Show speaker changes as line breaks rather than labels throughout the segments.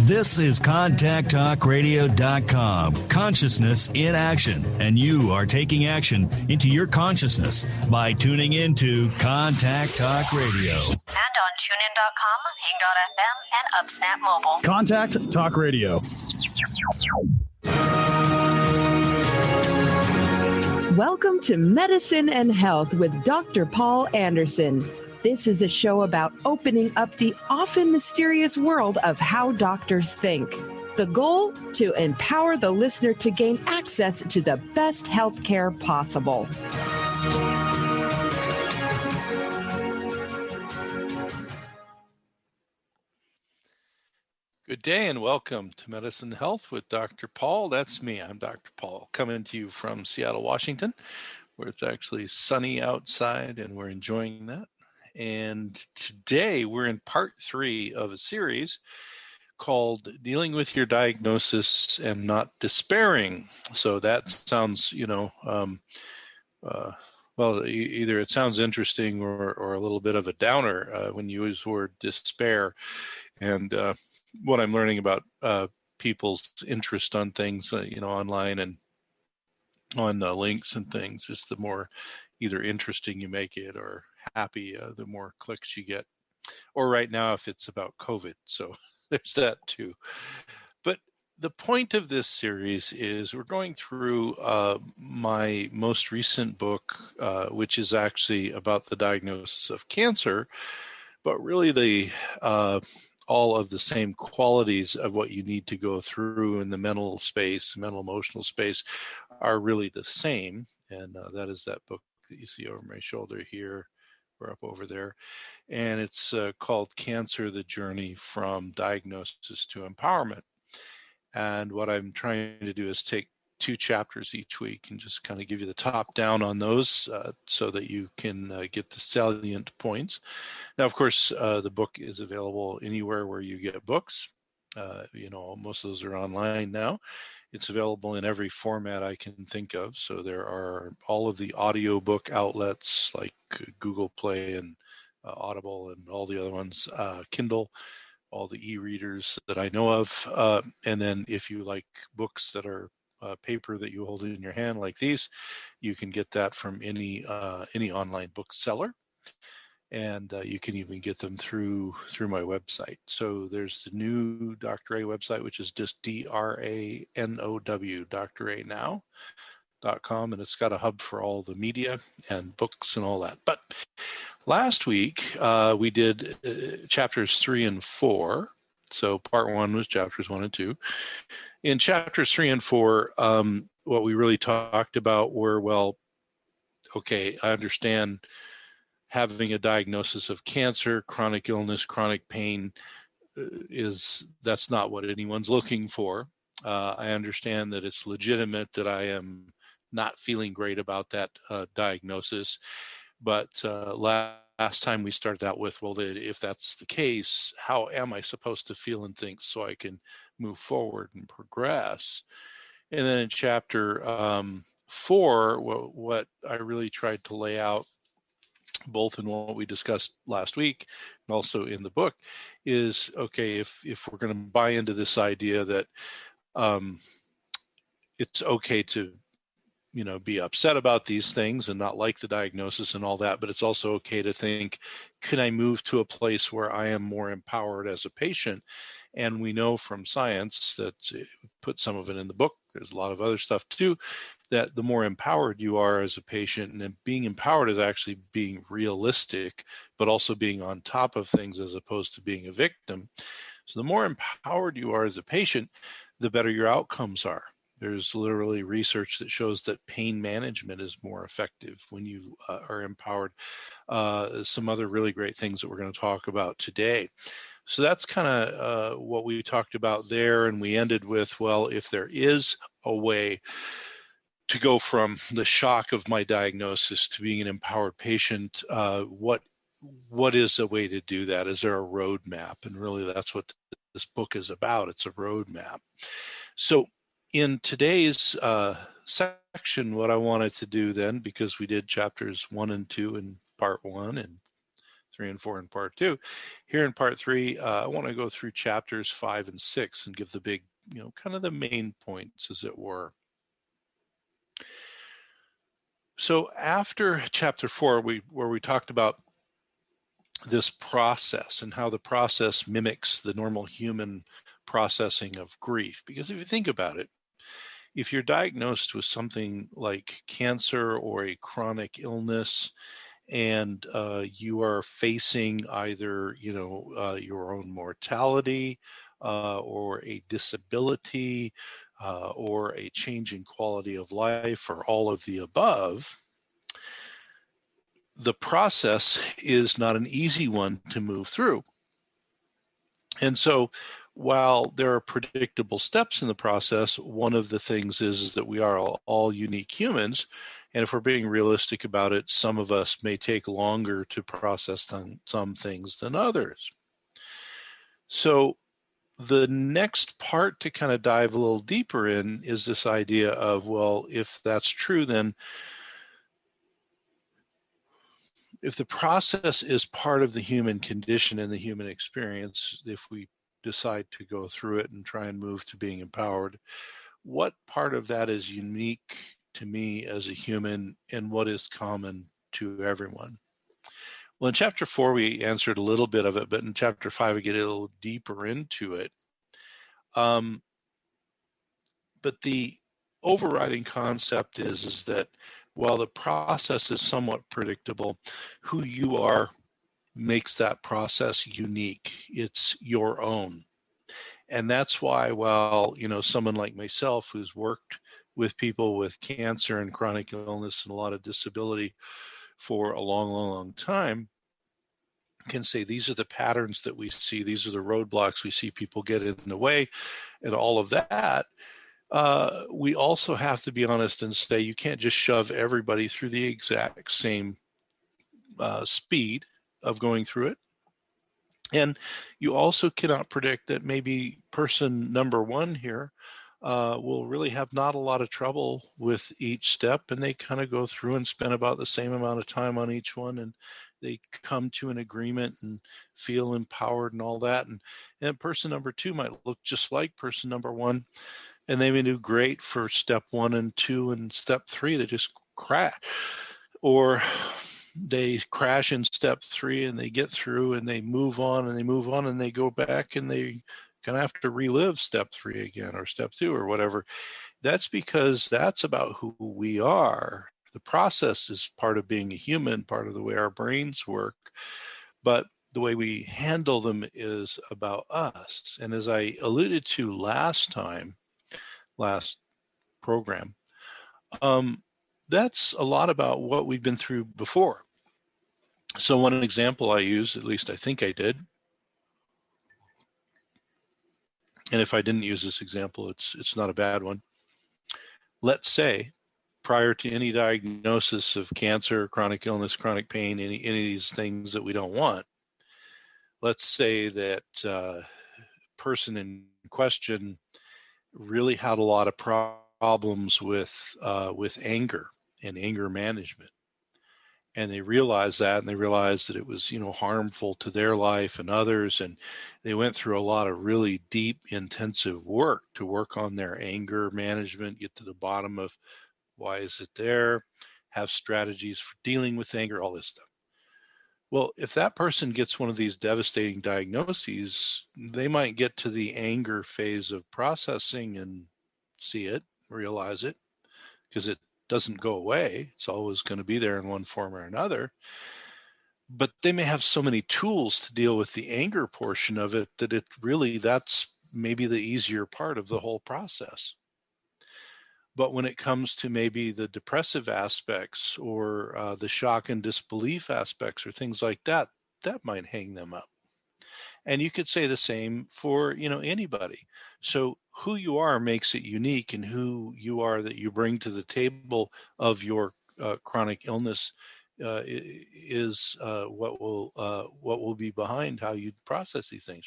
This is ContactTalkRadio.com. Consciousness in action. And you are taking action into your consciousness by tuning into Contact Talk Radio.
And on TuneIn.com, Hing.fm, and UpSnap Mobile.
Contact Talk Radio.
Welcome to Medicine and Health with Dr. Paul Anderson. This is a show about opening up the often mysterious world of how doctors think. The goal? To empower the listener to gain access to the best health care possible.
Good day and welcome to Medicine and Health with Dr. Paul. That's me. I'm Dr. Paul, coming to you from Seattle, Washington, where it's actually sunny outside and we're enjoying that. And today we're in part 3 of a series called Dealing with Your Diagnosis and Not Despairing. So that sounds, well, either it sounds interesting or a little bit of a downer when you use the word despair. And what I'm learning about people's interest on things, online and on links and things is the more either interesting you make it or happy, the more clicks you get. Or right now, if it's about COVID. So there's that too. But the point of this series is we're going through my most recent book, which is actually about the diagnosis of cancer, but really the all of the same qualities of what you need to go through in the mental space, mental emotional space are really the same. And that is that book that you see over my shoulder here or up over there. And it's called Cancer, the Journey from Diagnosis to Empowerment. And what I'm trying to do is take 2 chapters each week and just kind of give you the top down on those so that you can get the salient points. Now, of course, the book is available anywhere where you get books. Most of those are online now. It's available in every format I can think of. So there are all of the audiobook outlets like Google Play and Audible and all the other ones, Kindle, all the e-readers that I know of. And then if you like books that are paper that you hold in your hand like these, you can get that from any online bookseller. And you can even get them through my website. So there's the new Dr. A website, which is just DRANOW, dranow.com, and it's got a hub for all the media and books and all that. But last week we did chapters 3 and 4. So part 1 was chapters 1 and 2. In chapters 3 and 4, what we really talked about were, well, okay, I understand having a diagnosis of cancer, chronic illness, chronic pain that's not what anyone's looking for. I understand that it's legitimate that I am not feeling great about that diagnosis. But last time we started out with, well, if that's the case, how am I supposed to feel and think so I can move forward and progress? And then in chapter 4, what I really tried to lay out, both in what we discussed last week and also in the book, is, okay, if we're going to buy into this idea that it's okay to be upset about these things and not like the diagnosis and all that, but it's also okay to think, can I move to a place where I am more empowered as a patient? And we know from science that, put some of it in the book, there's a lot of other stuff too, that the more empowered you are as a patient, and being empowered is actually being realistic, but also being on top of things as opposed to being a victim. So the more empowered you are as a patient, the better your outcomes are. There's literally research that shows that pain management is more effective when you are empowered. Some other really great things that we're going to talk about today. So that's kind of what we talked about there. And we ended with, well, if there is a way to go from the shock of my diagnosis to being an empowered patient, what is a way to do that? Is there a roadmap? And really that's what this book is about. It's a roadmap. So in today's section, what I wanted to do then, because we did chapters 1 and 2 in part 1 and 3 and 4 in part 2. Here in part 3, I want to go through chapters 5 and 6 and give the big, kind of the main points, as it were. So after chapter 4, where we talked about this process and how the process mimics the normal human processing of grief. Because if you think about it, if you're diagnosed with something like cancer or a chronic illness, and you are facing either, your own mortality or a disability or a change in quality of life, or all of the above, the process is not an easy one to move through. And so while there are predictable steps in the process, one of the things is that we are all unique humans. And if we're being realistic about it, some of us may take longer to process some things than others. So the next part to kind of dive a little deeper in is this idea of, well, if that's true, then if the process is part of the human condition and the human experience, if we decide to go through it and try and move to being empowered, what part of that is unique to me as a human and what is common to everyone? Well, in chapter 4, we answered a little bit of it, but in chapter 5, we get a little deeper into it. But the overriding concept is that while the process is somewhat predictable, who you are makes that process unique. It's your own. And that's why, while, someone like myself who's worked with people with cancer and chronic illness and a lot of disability for a long, long, long time, can say these are the patterns that we see, these are the roadblocks we see people get in the way, and all of that. We also have to be honest and say you can't just shove everybody through the exact same speed of going through it. And you also cannot predict that maybe person number 1 here will really have not a lot of trouble with each step, and they kind of go through and spend about the same amount of time on each one, and they come to an agreement and feel empowered and all that. And person number 2 might look just like person number 1, and they may do great for step 1 and 2, and step 3 they just crash, or they crash in step 3 and they get through and they move on and they move on and they go back and they kind of have to relive step 3 again, or step 2 or whatever. That's because that's about who we are. The process is part of being a human, part of the way our brains work, but the way we handle them is about us. And as I alluded to last program, that's a lot about what we've been through before. So one example I use, at least I think I did, and if I didn't use this example, it's not a bad one. Let's say prior to any diagnosis of cancer, chronic illness, chronic pain, any of these things that we don't want, let's say that person in question really had a lot of problems with anger and anger management. And they realized that, and they realized that it was, harmful to their life and others. And they went through a lot of really deep, intensive work to work on their anger management, get to the bottom of why is it there, have strategies for dealing with anger, all this stuff. Well, if that person gets one of these devastating diagnoses, they might get to the anger phase of processing and see it, realize it, because it doesn't go away. It's always going to be there in one form or another. But they may have so many tools to deal with the anger portion of it that that's maybe the easier part of the whole process. But when it comes to maybe the depressive aspects or the shock and disbelief aspects or things like that, that might hang them up. And you could say the same for, anybody. So who you are makes it unique, and who you are that you bring to the table of your chronic illness is what will be behind how you process these things.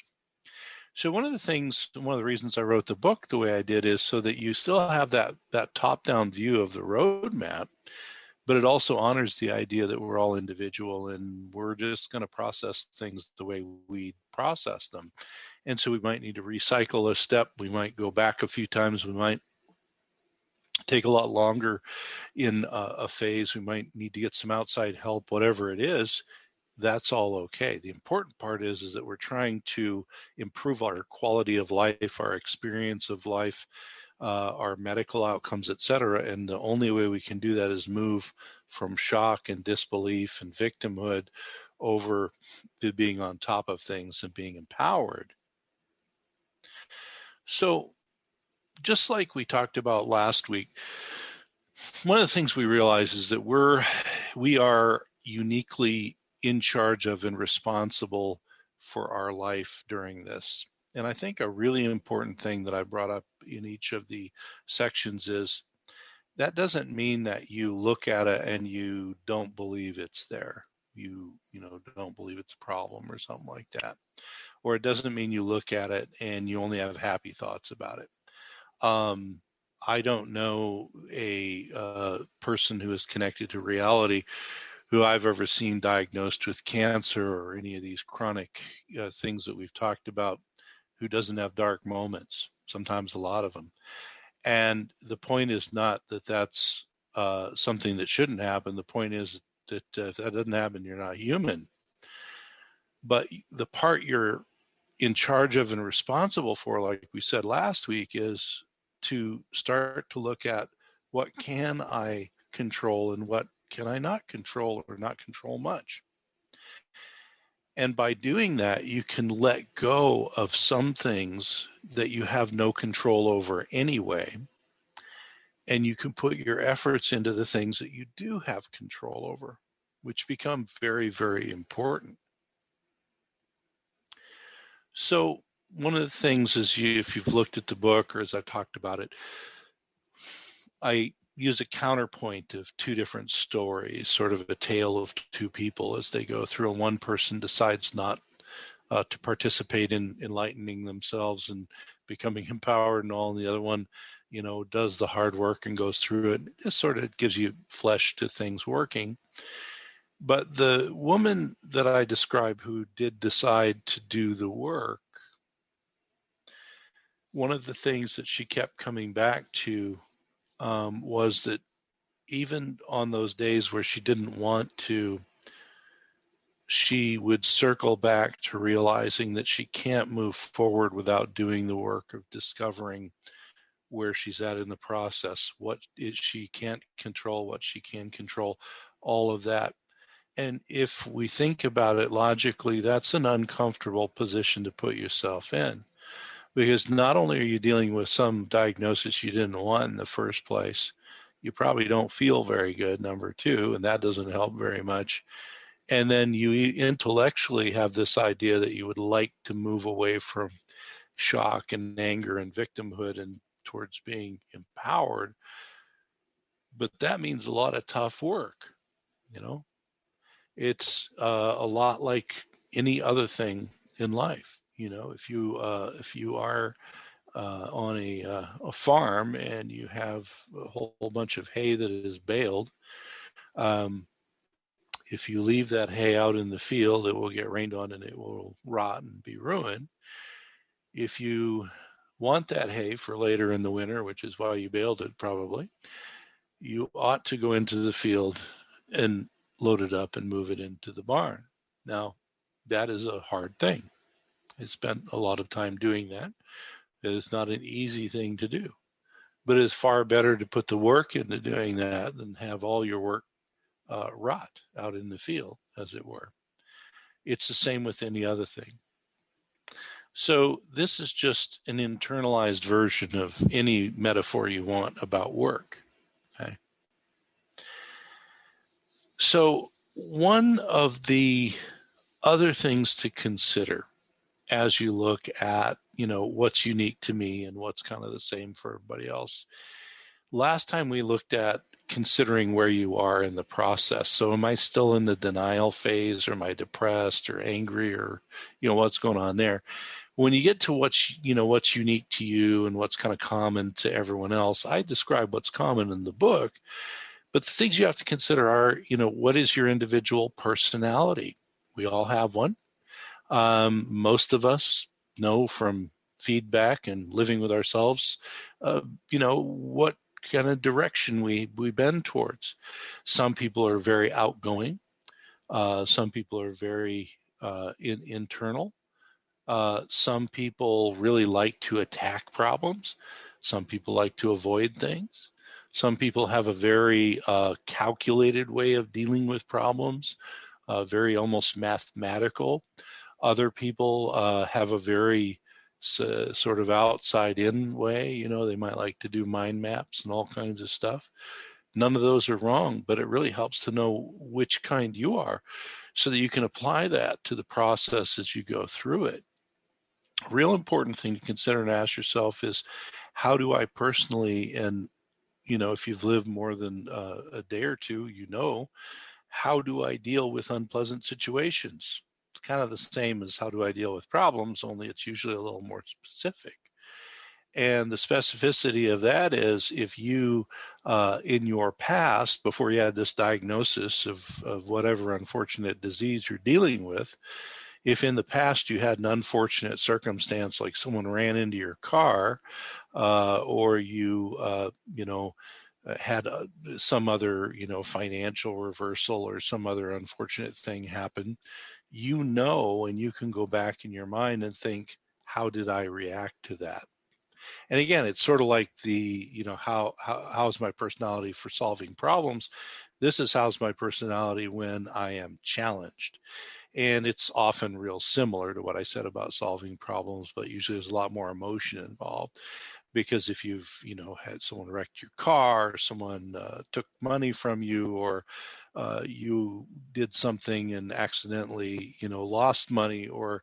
So one of the reasons I wrote the book the way I did is so that you still have that top-down view of the roadmap, but it also honors the idea that we're all individual and we're just going to process things the way we process them. And so we might need to recycle a step. We might go back a few times. We might take a lot longer in a phase. We might need to get some outside help, whatever it is. That's all okay. The important part is that we're trying to improve our quality of life, our experience of life, our medical outcomes, et cetera. And the only way we can do that is move from shock and disbelief and victimhood over to being on top of things and being empowered. So just like we talked about last week, one of the things we realize is that we are uniquely in charge of and responsible for our life during this. And I think a really important thing that I brought up in each of the sections is that doesn't mean that you look at it and you don't believe it's there. You don't believe it's a problem or something like that. Or it doesn't mean you look at it and you only have happy thoughts about it. I don't know a person who is connected to reality who I've ever seen diagnosed with cancer or any of these chronic things that we've talked about who doesn't have dark moments, sometimes a lot of them. And the point is not that that's something that shouldn't happen. The point is that if that doesn't happen, you're not human. But the part you're in charge of and responsible for, like we said last week, is to start to look at what can I control and what can I not control or not control much. And by doing that, you can let go of some things that you have no control over anyway. And you can put your efforts into the things that you do have control over, which become very, very important. So one of the things is if you've looked at the book or as I've talked about it, I use a counterpoint of two different stories, sort of a tale of two people as they go through, and one person decides not to participate in enlightening themselves and becoming empowered and all, and the other one, does the hard work and goes through it. It just sort of gives you flesh to things working. But the woman that I described who did decide to do the work, one of the things that she kept coming back to was that even on those days where she didn't want to, she would circle back to realizing that she can't move forward without doing the work of discovering where she's at in the process, what she can't control, what she can control, all of that. And if we think about it logically, that's an uncomfortable position to put yourself in, because not only are you dealing with some diagnosis you didn't want in the first place, you probably don't feel very good, number two, and that doesn't help very much. And then you intellectually have this idea that you would like to move away from shock and anger and victimhood and towards being empowered. But that means a lot of tough work, It's a lot like any other thing in life. If you are on a farm and you have a whole bunch of hay that is baled, if you leave that hay out in the field, it will get rained on and it will rot and be ruined. If you want that hay for later in the winter, which is why you baled it probably, you ought to go into the field and load it up and move it into the barn. Now, that is a hard thing. I spent a lot of time doing that. It is not an easy thing to do, but it is far better to put the work into doing that than have all your work rot out in the field, as it were. It's the same with any other thing. So this is just an internalized version of any metaphor you want about work. Okay. So one of the other things to consider as you look at, what's unique to me and what's kind of the same for everybody else. Last time we looked at considering where you are in the process. So am I still in the denial phase, or am I depressed or angry, or, what's going on there? When you get to what's unique to you and what's kind of common to everyone else, I describe what's common in the book, But the things you have to consider are, what is your individual personality? We all have one. Most of us know from feedback and living with ourselves, what kind of direction we bend towards. Some people are very outgoing. Some people are very internal. Some people really like to attack problems. Some people like to avoid things. Some people have a very calculated way of dealing with problems, very almost mathematical. Other people have a very sort of outside-in way. They might like to do mind maps and all kinds of stuff. None of those are wrong, but it really helps to know which kind you are so that you can apply that to the process as you go through it. A real important thing to consider and ask yourself is, how do I personally, and if you've lived more than a day or two, how do I deal with unpleasant situations? It's kind of the same as how do I deal with problems, only it's usually a little more specific. And the specificity of that is, if you, in your past, before you had this diagnosis of whatever unfortunate disease you're dealing with, if in the past you had an unfortunate circumstance, like someone ran into your car, or you, had some other, financial reversal or some other unfortunate thing happen, and you can go back in your mind and think, how did I react to that? And again, it's sort of like the, how's my personality for solving problems? This is how's my personality when I am challenged. And it's often real similar to what I said about solving problems, but usually there's a lot more emotion involved. Because if you've, had someone wreck your car, someone took money from you, or you did something and accidentally, lost money, or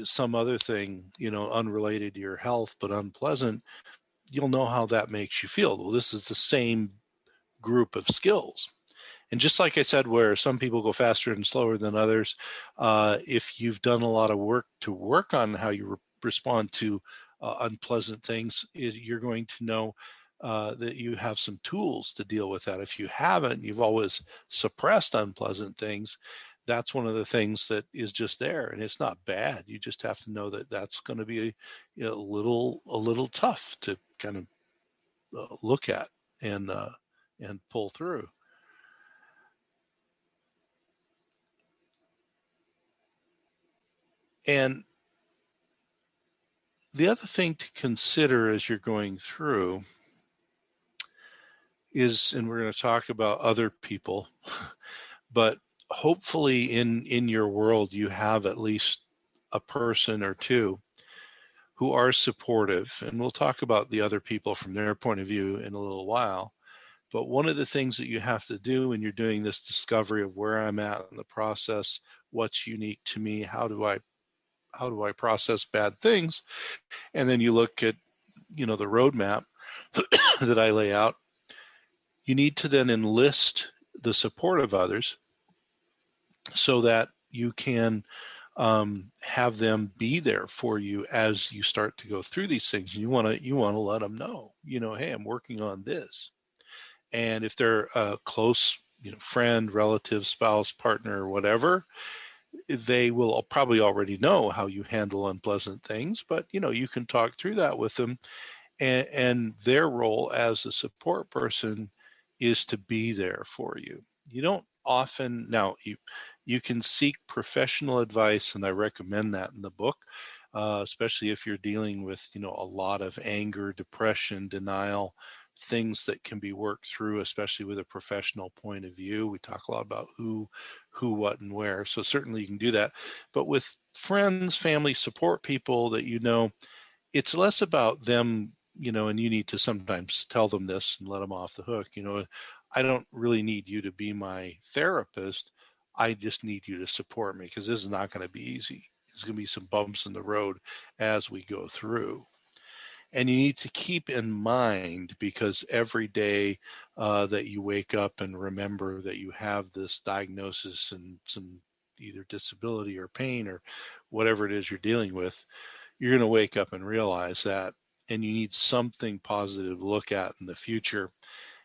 some other thing, unrelated to your health but unpleasant, you'll know how that makes you feel. Well, this is the same group of skills. And just like I said, where some people go faster and slower than others, if you've done a lot of work to work on how you respond to unpleasant things, you're going to know that you have some tools to deal with that. If you haven't, you've always suppressed unpleasant things, that's one of the things that is just there, and it's not bad. You just have to know that that's going to be a little tough to kind of look at and pull through. And the other thing to consider as you're going through is, and we're going to talk about other people, but hopefully in your world you have at least a person or two who are supportive. And we'll talk about the other people from their point of view in a little while. But one of the things that you have to do when you're doing this discovery of where I'm at in the process, what's unique to me, how do I process bad things, and then you look at the roadmap that I lay out, you need to then enlist the support of others so that you can have them be there for you as you start to go through these things. You want to let them know, hey, I'm working on this. And if they're a close, friend, relative, spouse, partner, whatever, they will probably already know how you handle unpleasant things, but you can talk through that with them. And their role as a support person is to be there for you. You don't often, now you can seek professional advice, and I recommend that in the book, especially if you're dealing with a lot of anger, depression, denial, things that can be worked through, especially with a professional point of view. We talk a lot about who, what, and where. So certainly you can do that. But with friends, family, support people that it's less about them, and you need to sometimes tell them this and let them off the hook. I don't really need you to be my therapist. I just need you to support me, because this is not going to be easy. There's going to be some bumps in the road as we go through. And you need to keep in mind, because every day that you wake up and remember that you have this diagnosis and some either disability or pain or whatever it is you're dealing with, you're going to wake up and realize that, and you need something positive to look at in the future.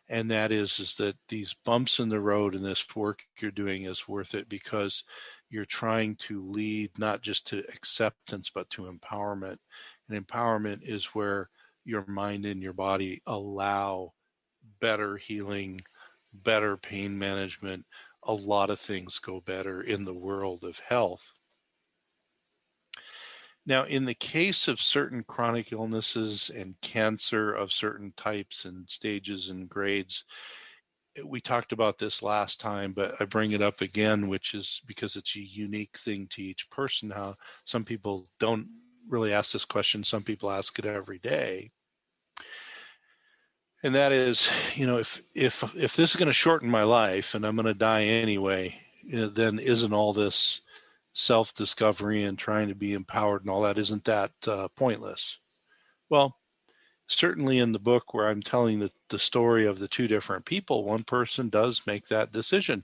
And that is that these bumps in the road and this work you're doing is worth it because you're trying to lead not just to acceptance, but to empowerment. And empowerment is where your mind and your body allow better healing, better pain management. A lot of things go better in the world of health. Now, in the case of certain chronic illnesses and cancer of certain types and stages and grades, we talked about this last time, but I bring it up again, which is because it's a unique thing to each person. How some people don't really ask this question. Some people ask it every day. And that is, if this is going to shorten my life and I'm going to die anyway, then isn't all this self-discovery and trying to be empowered and all that, isn't that pointless? Well, certainly in the book where I'm telling the story of the two different people, one person does make that decision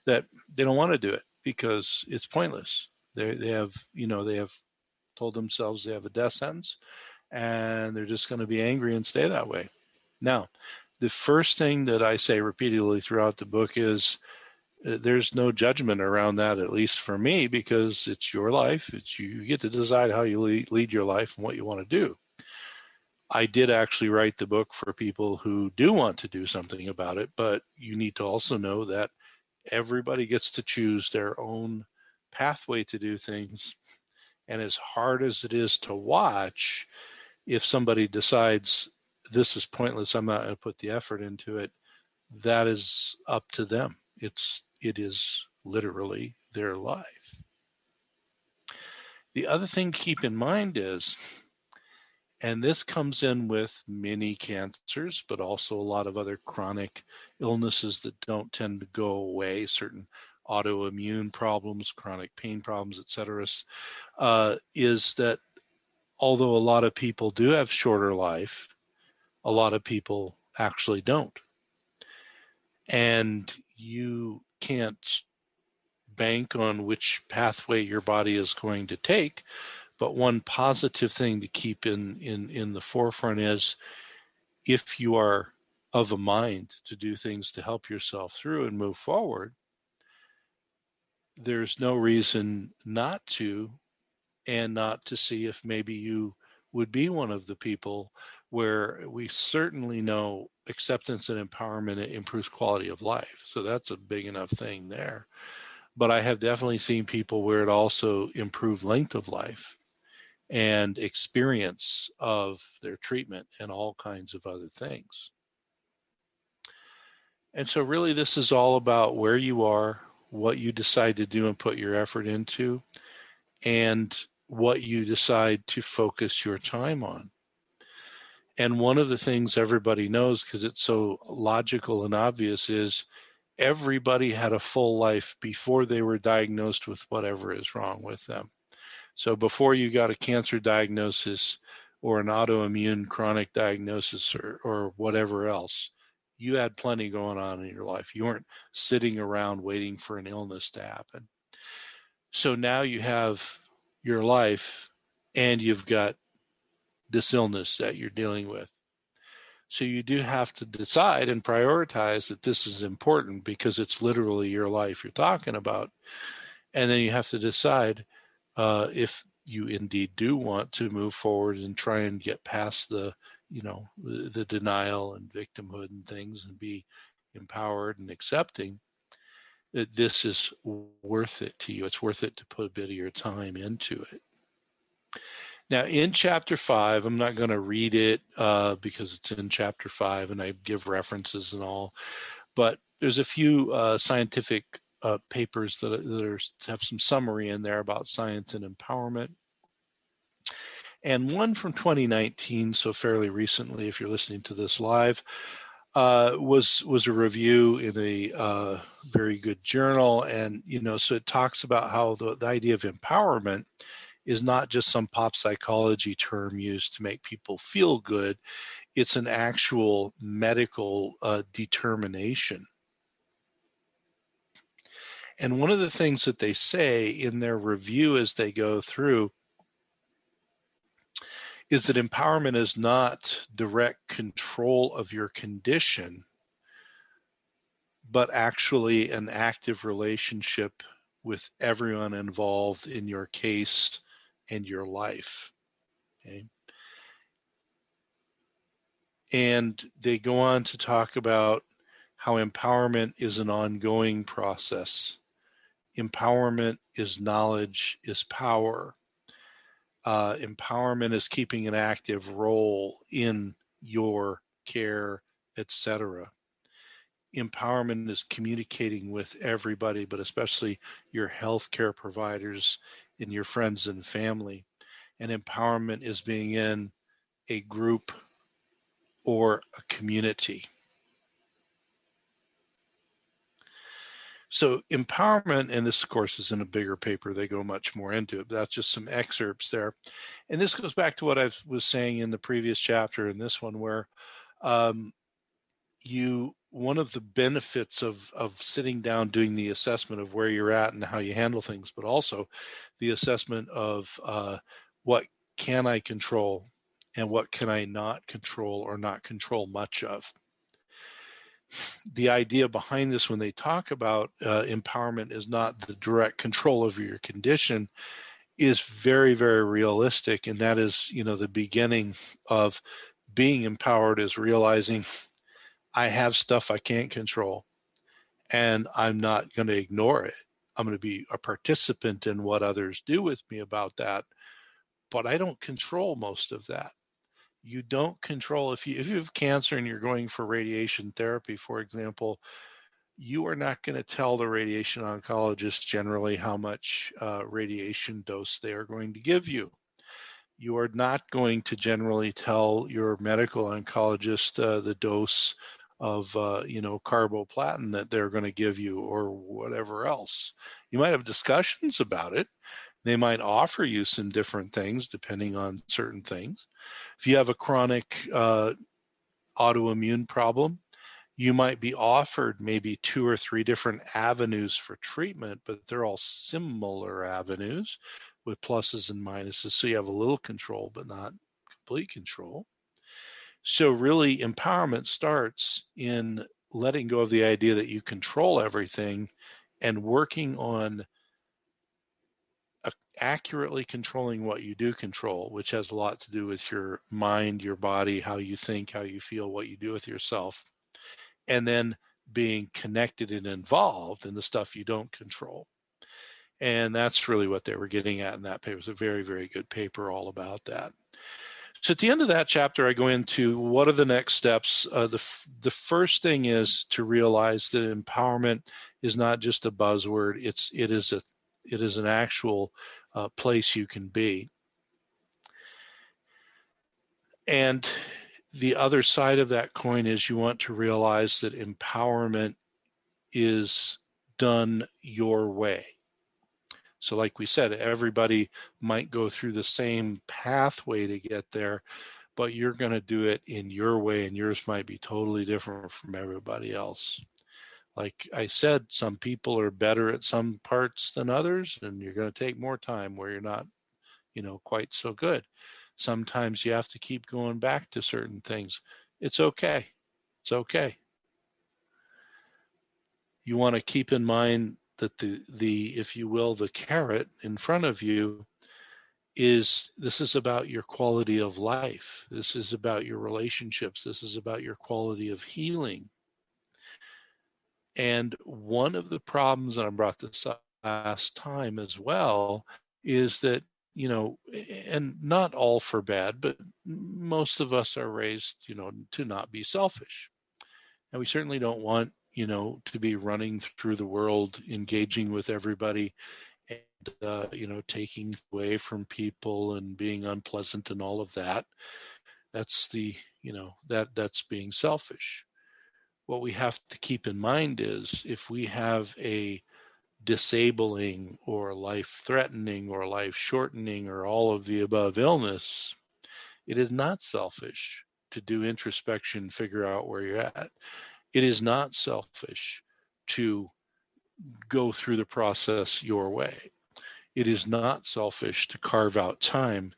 that they don't want to do it because it's pointless. They have told themselves they have a death sentence and they're just going to be angry and stay that way. Now, the first thing that I say repeatedly throughout the book is there's no judgment around that, at least for me, because it's your life. It's you get to decide how you lead your life and what you want to do. I did actually write the book for people who do want to do something about it, but you need to also know that everybody gets to choose their own pathway to do things. And as hard as it is to watch, if somebody decides this is pointless, I'm not going to put the effort into it, that is up to them. It is literally their life. The other thing to keep in mind is, and this comes in with many cancers, but also a lot of other chronic illnesses that don't tend to go away, certain autoimmune problems, chronic pain problems, etc., is that although a lot of people do have shorter life, a lot of people actually don't. And you can't bank on which pathway your body is going to take. But one positive thing to keep in the forefront is if you are of a mind to do things to help yourself through and move forward, there's no reason not to, and not to see if maybe you would be one of the people where we certainly know acceptance and empowerment improves quality of life. So that's a big enough thing there. But I have definitely seen people where it also improved length of life and experience of their treatment and all kinds of other things. And so really this is all about where you are, what you decide to do and put your effort into, and what you decide to focus your time on. And one of the things everybody knows, because it's so logical and obvious, is everybody had a full life before they were diagnosed with whatever is wrong with them. So before you got a cancer diagnosis or an autoimmune chronic diagnosis or whatever else, you had plenty going on in your life. You weren't sitting around waiting for an illness to happen. So now you have your life and you've got this illness that you're dealing with. So you do have to decide and prioritize that this is important because it's literally your life you're talking about. And then you have to decide if you indeed do want to move forward and try and get past the denial and victimhood and things and be empowered and accepting, that this is worth it to you. It's worth it to put a bit of your time into it. Now, in Chapter 5, I'm not going to read it because it's in Chapter 5 and I give references and all, but there's a few scientific papers that have some summary in there about science and empowerment. And one from 2019, so fairly recently, if you're listening to this live, was a review in a very good journal. And, so it talks about how the idea of empowerment is not just some pop psychology term used to make people feel good. It's an actual medical determination. And one of the things that they say in their review as they go through is that empowerment is not direct control of your condition, but actually an active relationship with everyone involved in your case and your life. Okay? And they go on to talk about how empowerment is an ongoing process. Empowerment is knowledge, is power. Empowerment is keeping an active role in your care, etc. Empowerment is communicating with everybody, but especially your healthcare providers and your friends and family. And empowerment is being in a group or a community. So empowerment, and this of course is in a bigger paper, they go much more into it, but that's just some excerpts there. And this goes back to what I was saying in the previous chapter in this one, where one of the benefits of sitting down doing the assessment of where you're at and how you handle things, but also the assessment of what can I control and what can I not control or not control much of. The idea behind this, when they talk about empowerment, is not the direct control over your condition, is very, very realistic. And that is, the beginning of being empowered is realizing I have stuff I can't control, and I'm not going to ignore it. I'm going to be a participant in what others do with me about that, but I don't control most of that. You don't control, if you have cancer and you're going for radiation therapy, for example, you are not going to tell the radiation oncologist generally how much radiation dose they are going to give you. You are not going to generally tell your medical oncologist the dose of carboplatin that they're going to give you or whatever else. You might have discussions about it. They might offer you some different things depending on certain things. If you have a chronic autoimmune problem, you might be offered maybe 2 or 3 different avenues for treatment, but they're all similar avenues with pluses and minuses. So you have a little control, but not complete control. So really, empowerment starts in letting go of the idea that you control everything and working on accurately controlling what you do control, which has a lot to do with your mind, your body, how you think, how you feel, what you do with yourself, and then being connected and involved in the stuff you don't control. And that's really what they were getting at in that paper. It was a very, very good paper all about that. So at the end of that chapter, I go into what are the next steps. The first thing is to realize that empowerment is not just a buzzword. It is an actual place you can be. And the other side of that coin is you want to realize that empowerment is done your way. So like we said, everybody might go through the same pathway to get there, but you're going to do it in your way, and yours might be totally different from everybody else. Like I said, some people are better at some parts than others, and you're going to take more time where you're not, quite so good. Sometimes you have to keep going back to certain things. It's okay. It's okay. You want to keep in mind that the if you will, the carrot in front of you this is about your quality of life. This is about your relationships. This is about your quality of healing. And one of the problems, and I brought this up last time as well, is that, and not all for bad, but most of us are raised, to not be selfish. And we certainly don't want, to be running through the world, engaging with everybody, and, taking away from people and being unpleasant and all of that. That's that's being selfish. What we have to keep in mind is if we have a disabling or life-threatening or life-shortening or all of the above illness, it is not selfish to do introspection, figure out where you're at. It is not selfish to go through the process your way. It is not selfish to carve out time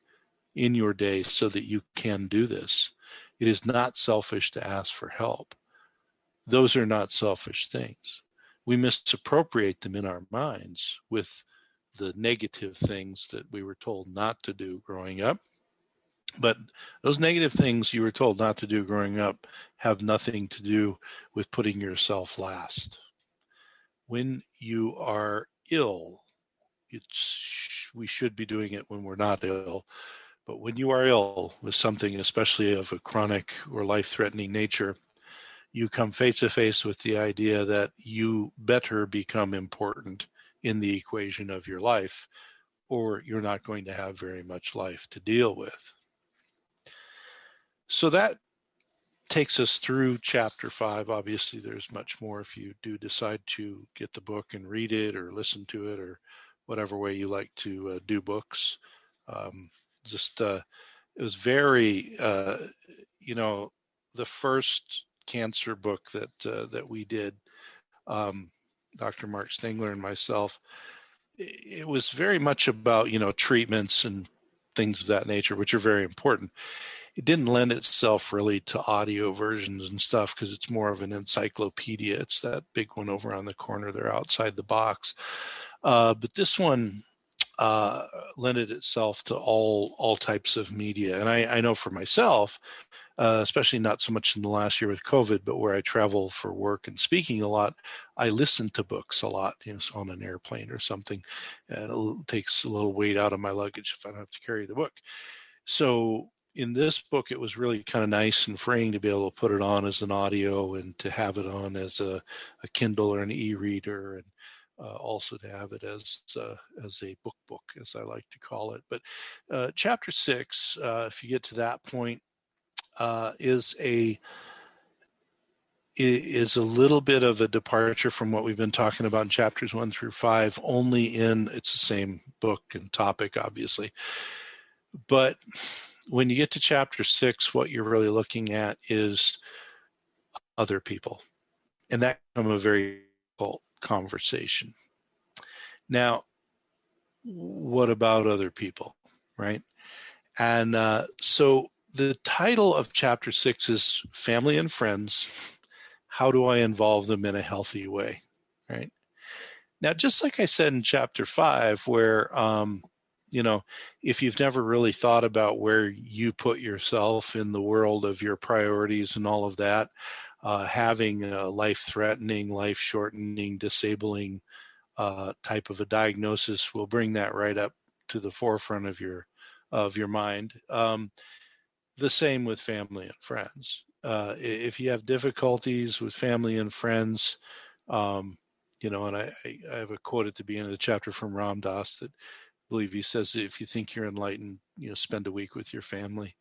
in your day so that you can do this. It is not selfish to ask for help. those are not selfish things. We misappropriate them in our minds with the negative things that we were told not to do growing up. But those negative things you were told not to do growing up have nothing to do with putting yourself last. When you are ill, we should be doing it when we're not ill. But when you are ill with something, especially of a chronic or life-threatening nature, you come face to face with the idea that you better become important in the equation of your life, or you're not going to have very much life to deal with. So that takes us through chapter 5. Obviously, there's much more if you do decide to get the book and read it or listen to it or whatever way you like to do books. It was very, the first cancer book that we did, Dr. Mark Stengler and myself, it was very much about, treatments and things of that nature, which are very important. It didn't lend itself really to audio versions and stuff because it's more of an encyclopedia. It's that big one over on the corner there outside the box. But this one lended itself to all types of media. And I know for myself, especially not so much in the last year with COVID, but where I travel for work and speaking a lot, I listen to books a lot, on an airplane or something. And it takes a little weight out of my luggage if I don't have to carry the book. So in this book, it was really kind of nice and freeing to be able to put it on as an audio and to have it on as a Kindle or an e-reader, and also to have it as a book, as I like to call it. But chapter 6, if you get to that point, is a little bit of a departure from what we've been talking about in chapters 1 through 5. It's the same book and topic, obviously, but when you get to chapter 6, what you're really looking at is other people, and that becomes a very difficult conversation. Now, what about other people, right? And so the title of chapter 6 is Family and Friends. How do I involve them in a healthy way, right? Now, just like I said in chapter 5, where if you've never really thought about where you put yourself in the world of your priorities and all of that, having a life-threatening, life-shortening, disabling type of a diagnosis will bring that right up to the forefront of your mind. The same with family and friends. If you have difficulties with family and friends, and I have a quote at the beginning of the chapter from Ram Dass that I believe he says, if you think you're enlightened, spend a week with your family.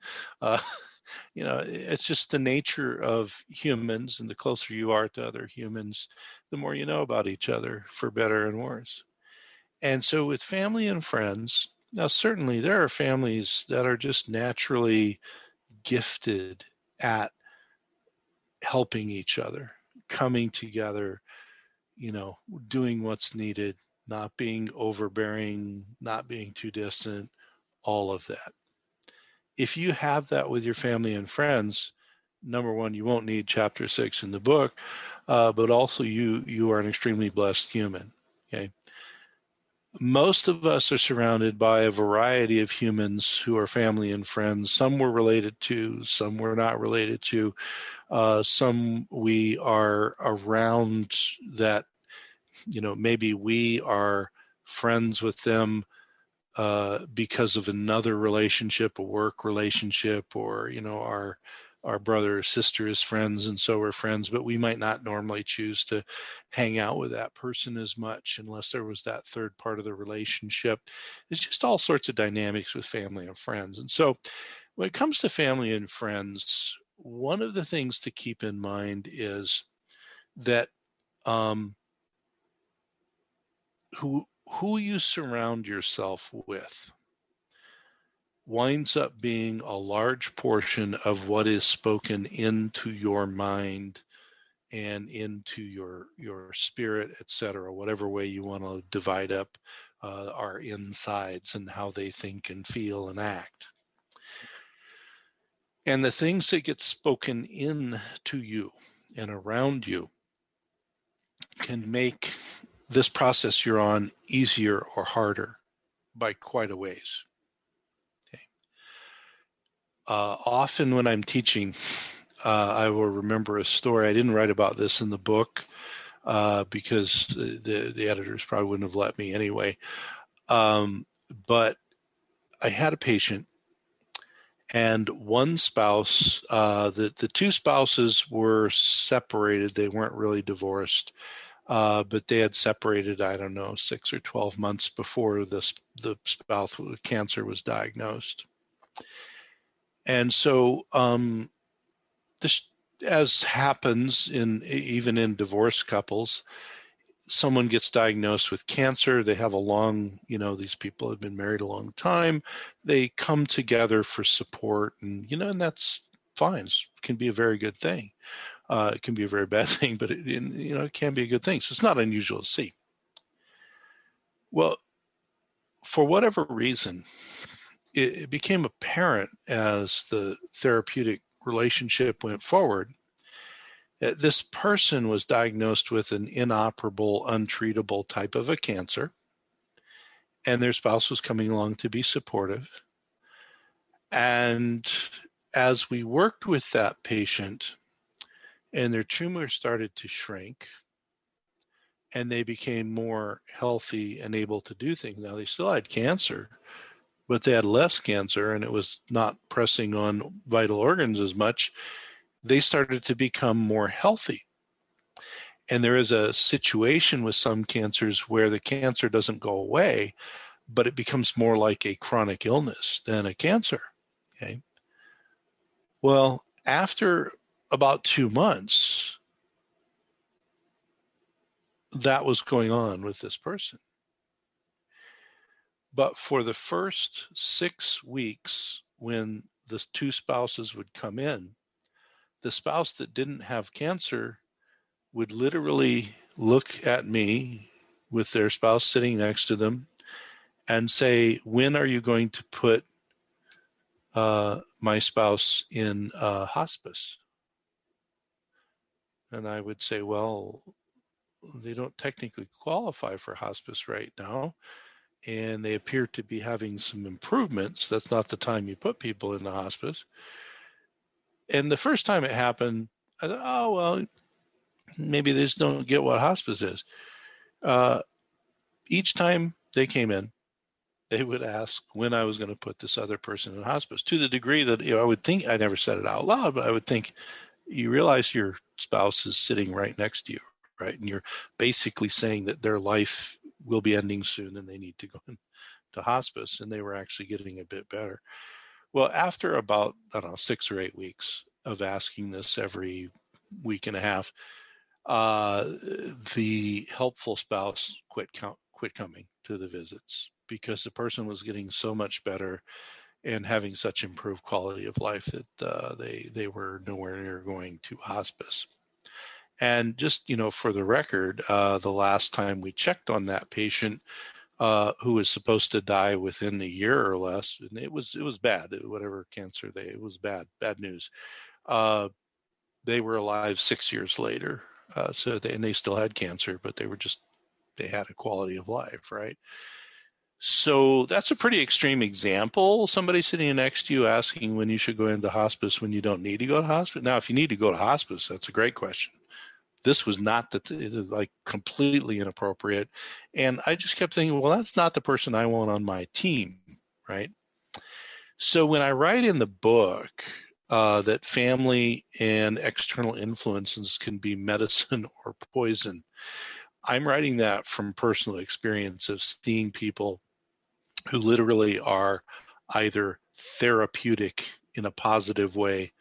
It's just the nature of humans, and the closer you are to other humans, the more you know about each other, for better and worse. And so with family and friends, now certainly there are families that are just naturally gifted at helping each other, coming together, doing what's needed, not being overbearing, not being too distant, all of that. If you have that with your family and friends, number one, you won't need chapter 6 in the book, but also you are an extremely blessed human, okay? Most of us are surrounded by a variety of humans who are family and friends. Some we're related to, some we're not related to, some we are around that, maybe we are friends with them because of another relationship, a work relationship, or our brother or sister is friends, and so we're friends, but we might not normally choose to hang out with that person as much unless there was that third part of the relationship. It's just all sorts of dynamics with family and friends. And so when it comes to family and friends, one of the things to keep in mind is that who you surround yourself with winds up being a large portion of what is spoken into your mind and into your spirit, etc., whatever way you want to divide up our insides and how they think and feel and act. And the things that get spoken in to you and around you can make this process you're on easier or harder by quite a ways. Okay. Often when I'm teaching, I will remember a story. I didn't write about this in the book because the editors probably wouldn't have let me anyway. But I had a patient, and one spouse, the two spouses were separated. They weren't really divorced, but they had separated, I don't know, 6 or 12 months before the spouse with cancer was diagnosed. And so this, as happens even in divorced couples, someone gets diagnosed with cancer. They have a long, these people have been married a long time. They come together for support, and and that's fine. It can be a very good thing. It can be a very bad thing, but it can be a good thing. So it's not unusual to see. Well, for whatever reason, it became apparent as the therapeutic relationship went forward. This person was diagnosed with an inoperable, untreatable type of a cancer, and their spouse was coming along to be supportive. And as we worked with that patient, and their tumor started to shrink, and they became more healthy and able to do things. Now, they still had cancer, but they had less cancer, and it was not pressing on vital organs as much. They started to become more healthy. And there is a situation with some cancers where the cancer doesn't go away, but it becomes more like a chronic illness than a cancer. Okay. Well, after about 2 months, that was going on with this person. But for the first 6 weeks, when the two spouses would come in, the spouse that didn't have cancer would literally look at me with their spouse sitting next to them and say, "When are you going to put my spouse in hospice?" And I would say, "Well, they don't technically qualify for hospice right now, and they appear to be having some improvements. That's not the time you put people in the hospice." And the first time it happened, I thought, "Oh, well, maybe they just don't get what hospice is." Each time they came in, they would ask when I was going to put this other person in hospice, to the degree that I would think, I never said it out loud, but I would think, you realize your spouse is sitting right next to you, right? And you're basically saying that their life will be ending soon and they need to go into hospice. And they were actually getting a bit better. Well, after about, I don't know, 6 or 8 weeks of asking this every week and a half, the helpful spouse quit coming to the visits because the person was getting so much better and having such improved quality of life that they were nowhere near going to hospice. And just, for the record, the last time we checked on that patient who was supposed to die within a year or less, and it was bad, whatever cancer it was bad news. They were alive 6 years later. So they still had cancer, but they had a quality of life, right? So that's a pretty extreme example. Somebody sitting next to you asking when you should go into hospice when you don't need to go to hospice. Now, if you need to go to hospice, that's a great question. This was not like completely inappropriate. And I just kept thinking, well, that's not the person I want on my team, right? So when I write in the book that family and external influences can be medicine or poison, I'm writing that from personal experience of seeing people who literally are either therapeutic in a positive way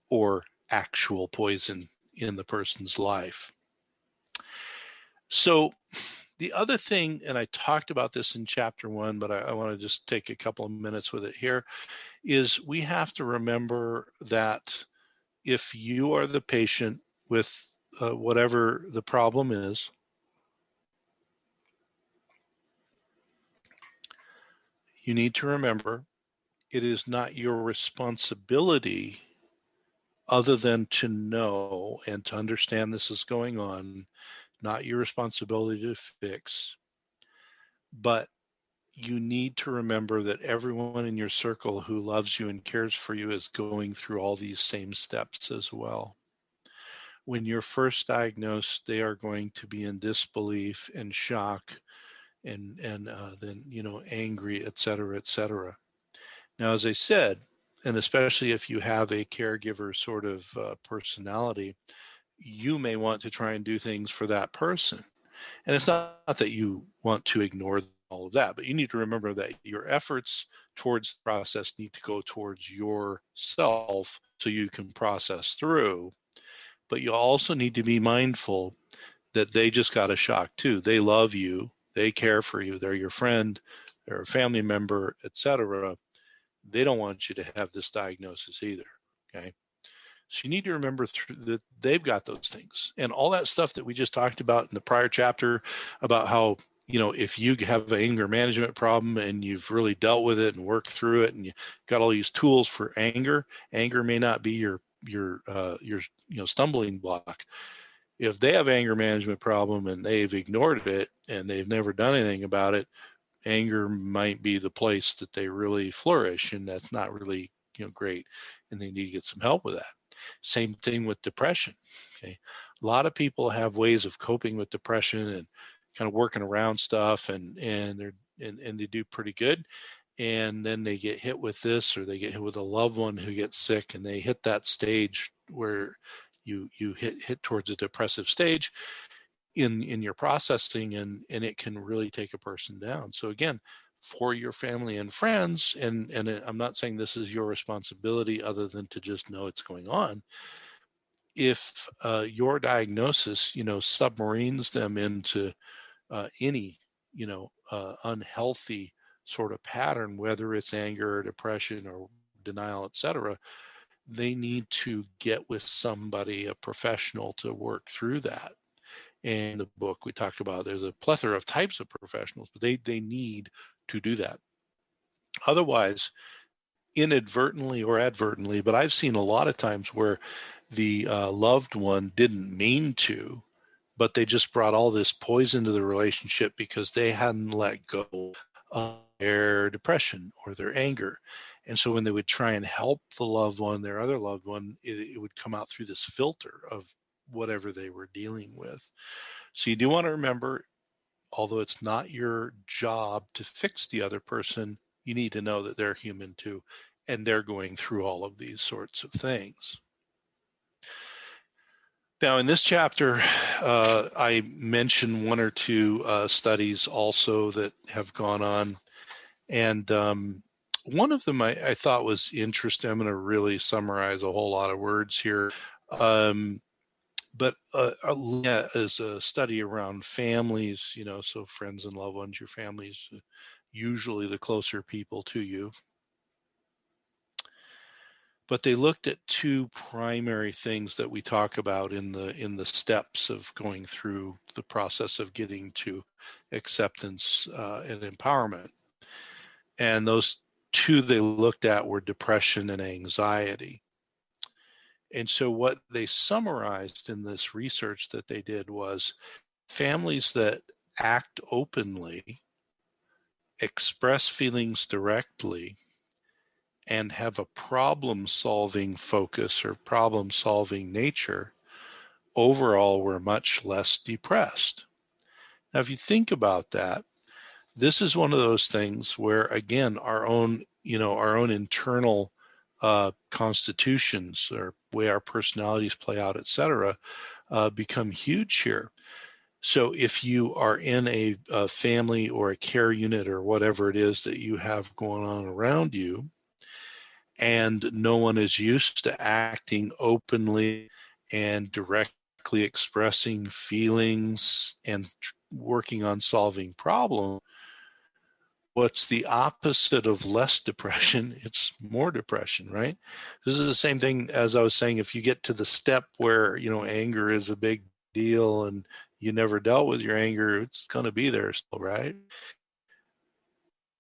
or actual poison in the person's life. So the other thing, and I talked about this in chapter 1, but I want to just take a couple of minutes with it here, is we have to remember that if you are the patient with whatever the problem is, you need to remember it is not your responsibility other than to know and to understand this is going on, not your responsibility to fix, but you need to remember that everyone in your circle who loves you and cares for you is going through all these same steps as well. When you're first diagnosed, they are going to be in disbelief and shock and then angry, et cetera, et cetera. Now, as I said, and especially if you have a caregiver sort of personality, you may want to try and do things for that person. And it's not that you want to ignore all of that, but you need to remember that your efforts towards the process need to go towards yourself so you can process through. But you also need to be mindful that they just got a shock too. They love you, they care for you, they're your friend, they're a family member, etc. They don't want you to have this diagnosis either. Okay. So you need to remember that they've got those things and all that stuff that we just talked about in the prior chapter about how, if you have an anger management problem and you've really dealt with it and worked through it and you got all these tools for anger may not be your stumbling block. If they have anger management problem and they've ignored it and they've never done anything about it, anger might be the place that they really flourish, and that's not really great, and they need to get some help with that. Same thing with depression. Okay, a lot of people have ways of coping with depression and kind of working around stuff, and they do pretty good, and then they get hit with this, or they get hit with a loved one who gets sick, and they hit that stage where you hit towards a depressive stage in your processing, and it can really take a person down. So again, for your family and friends, and I'm not saying this is your responsibility other than to just know it's going on. If your diagnosis, submarines them into any, unhealthy sort of pattern, whether it's anger or depression or denial, etc., they need to get with somebody, a professional, to work through that. In the book, we talked about there's a plethora of types of professionals, but they need to do that. Otherwise, inadvertently or advertently, but I've seen a lot of times where the loved one didn't mean to, but they just brought all this poison to the relationship because they hadn't let go of their depression or their anger. And so when they would try and help the loved one, their other loved one, it would come out through this filter of whatever they were dealing with. So you do want to remember, although it's not your job to fix the other person, you need to know that they're human too, and they're going through all of these sorts of things. Now, in this chapter, I mentioned one or two studies also that have gone on, and one of them I thought was interesting. I'm going to really summarize a whole lot of words here. But is a study around families, so friends and loved ones, your families, usually the closer people to you. But they looked at two primary things that we talk about in the steps of going through the process of getting to acceptance and empowerment. And those two they looked at were depression and anxiety. And so what they summarized in this research that they did was families that act openly, express feelings directly, and have a problem-solving focus or problem-solving nature, overall were much less depressed. Now, if you think about that, this is one of those things where, again, our own internal constitutions or way our personalities play out, etc., become huge here. So if you are in a family or a care unit or whatever it is that you have going on around you, and no one is used to acting openly and directly expressing feelings and working on solving problems, what's the opposite of less depression? It's more depression, right? This is the same thing as I was saying. If you get to the step where, anger is a big deal and you never dealt with your anger, it's going to be there still, right?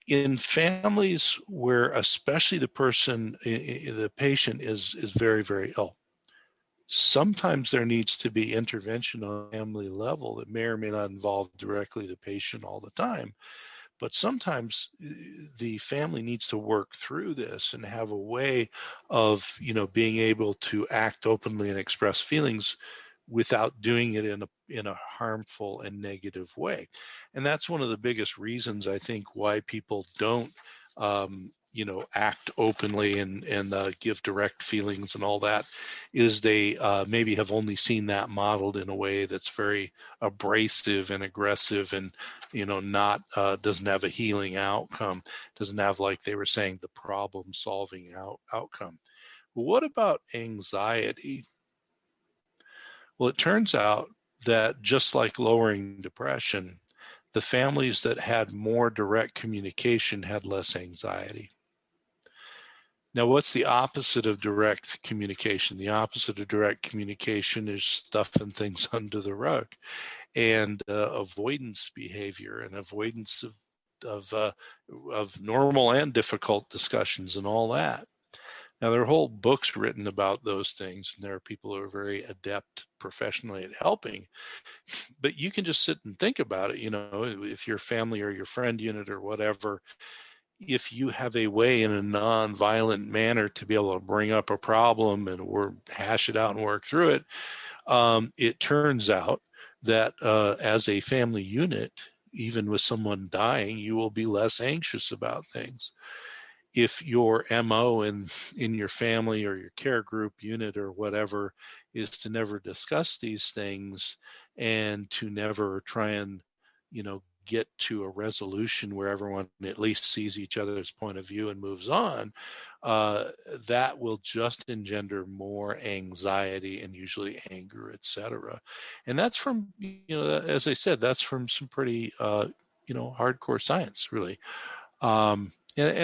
In families where especially the patient is very, very ill, Sometimes there needs to be intervention on a family level that may or may not involve directly the patient all the time. But sometimes the family needs to work through this and have a way of, being able to act openly and express feelings without doing it in a harmful and negative way. And that's one of the biggest reasons, I think, why people don't act openly and give direct feelings and all that, is they maybe have only seen that modeled in a way that's very abrasive and aggressive, and not doesn't have a healing outcome, doesn't have, like they were saying, the problem solving outcome. What about anxiety? Well, it turns out that just like lowering depression, the families that had more direct communication had less anxiety. Now, what's the opposite of direct communication? The opposite of direct communication is stuffing things under the rug, and avoidance behavior, and avoidance of normal and difficult discussions and all that. Now, there are whole books written about those things, and there are people who are very adept professionally at helping. But you can just sit and think about it. If your family or your friend unit or whatever, if you have a way in a non-violent manner to be able to bring up a problem and hash it out and work through it, it turns out that as a family unit, even with someone dying, you will be less anxious about things. If your MO in your family or your care group unit or whatever is to never discuss these things and to never try and, get to a resolution where everyone at least sees each other's point of view and moves on, that will just engender more anxiety and usually anger, etc. And that's from, as I said, that's from some pretty, hardcore science, really. And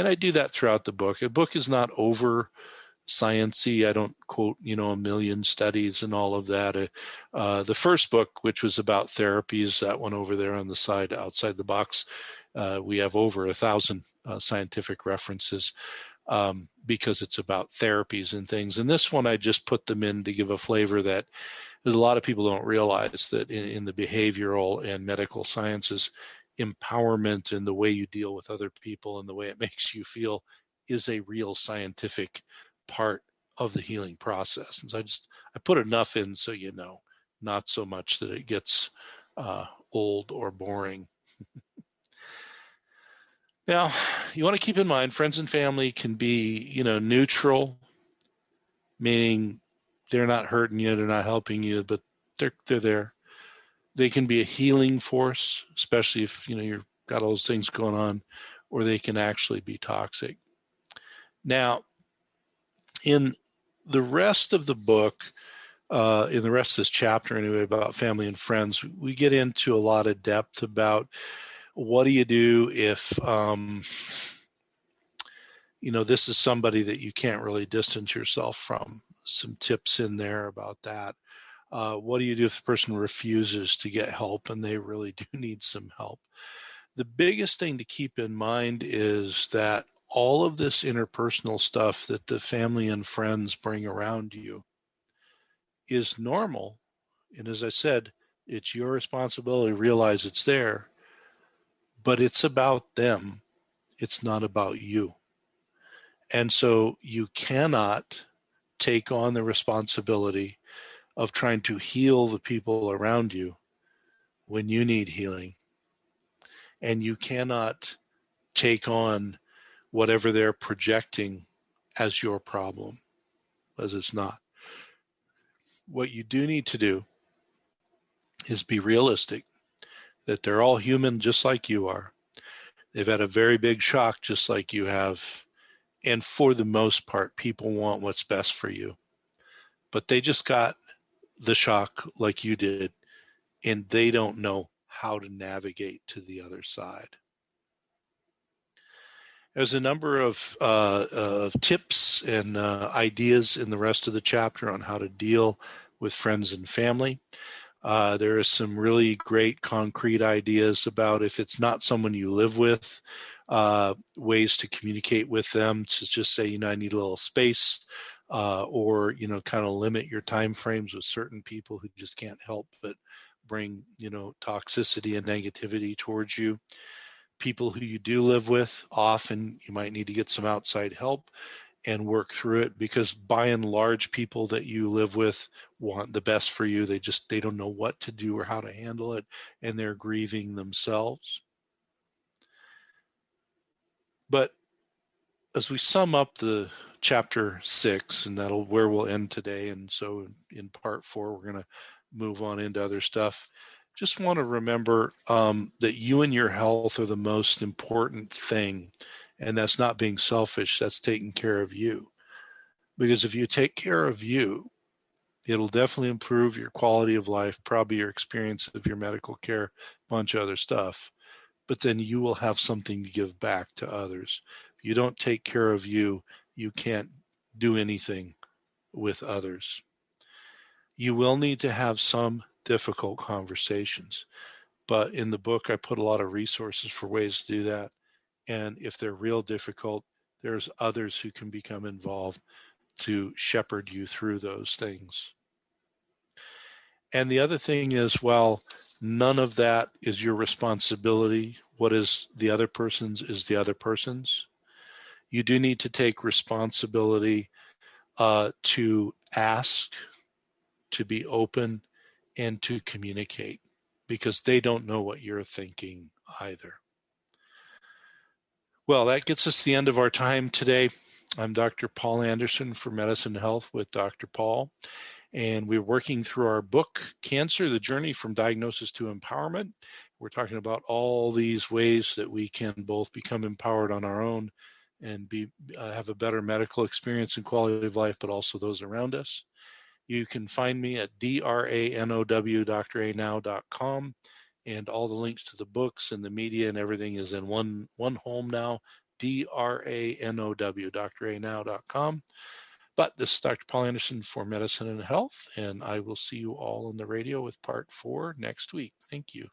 I do that throughout the book. The book is not over science-y. I don't quote, a million studies and all of that. The first book, which was about therapies, that one over there on the side outside the box, we have over 1,000 scientific references because it's about therapies and things. And this one, I just put them in to give a flavor that there's a lot of people don't realize that in the behavioral and medical sciences, empowerment and the way you deal with other people and the way it makes you feel is a real scientific part of the healing process. And so I put enough in so not so much that it gets old or boring. Now, you want to keep in mind, friends and family can be, neutral, meaning they're not hurting you, they're not helping you, but they're there. They can be a healing force, especially if you've got all those things going on, or they can actually be toxic. Now, in the rest of the book, in the rest of this chapter anyway, about family and friends, we get into a lot of depth about what do you do if this is somebody that you can't really distance yourself from. Some tips in there about that. What do you do if the person refuses to get help and they really do need some help? The biggest thing to keep in mind is that all of this interpersonal stuff that the family and friends bring around you is normal. And as I said, it's your responsibility to realize it's there, but it's about them. It's not about you. And so you cannot take on the responsibility of trying to heal the people around you when you need healing. And you cannot take on whatever they're projecting as your problem, as it's not. What you do need to do is be realistic, that they're all human just like you are. They've had a very big shock just like you have. And for the most part, people want what's best for you. But they just got the shock like you did, and they don't know how to navigate to the other side. There's a number of tips and ideas in the rest of the chapter on how to deal with friends and family. There are some really great concrete ideas about if it's not someone you live with, ways to communicate with them, to just say, I need a little space. or, kind of limit your time frames with certain people who just can't help but bring, toxicity and negativity towards you. People who you do live with, often you might need to get some outside help and work through it, because by and large, people that you live with want the best for you. They don't know what to do or how to handle it, and they're grieving themselves. But as we sum up the chapter 6, and that'll where we'll end today, and so in part 4 we're going to move on into other stuff. Just want to remember that you and your health are the most important thing, and that's not being selfish. That's taking care of you. Because if you take care of you, it'll definitely improve your quality of life, probably your experience of your medical care, a bunch of other stuff. But then you will have something to give back to others. If you don't take care of you, you can't do anything with others. You will need to have some difficult conversations, but in the book, I put a lot of resources for ways to do that. And if they're real difficult, there's others who can become involved to shepherd you through those things. And the other thing is, while none of that is your responsibility, what is the other person's is the other person's. You do need to take responsibility to ask, to be open, and to communicate, because they don't know what you're thinking either. Well, that gets us to the end of our time today. I'm Dr. Paul Anderson for Medicine and Health with Dr. Paul, and we're working through our book, Cancer, The Journey from Diagnosis to Empowerment. We're talking about all these ways that we can both become empowered on our own and have a better medical experience and quality of life, but also those around us. You can find me at dranow.com, and all the links to the books and the media and everything is in one home now, dranow.com. But this is Dr. Paul Anderson for Medicine and Health, and I will see you all on the radio with part 4 next week. Thank you.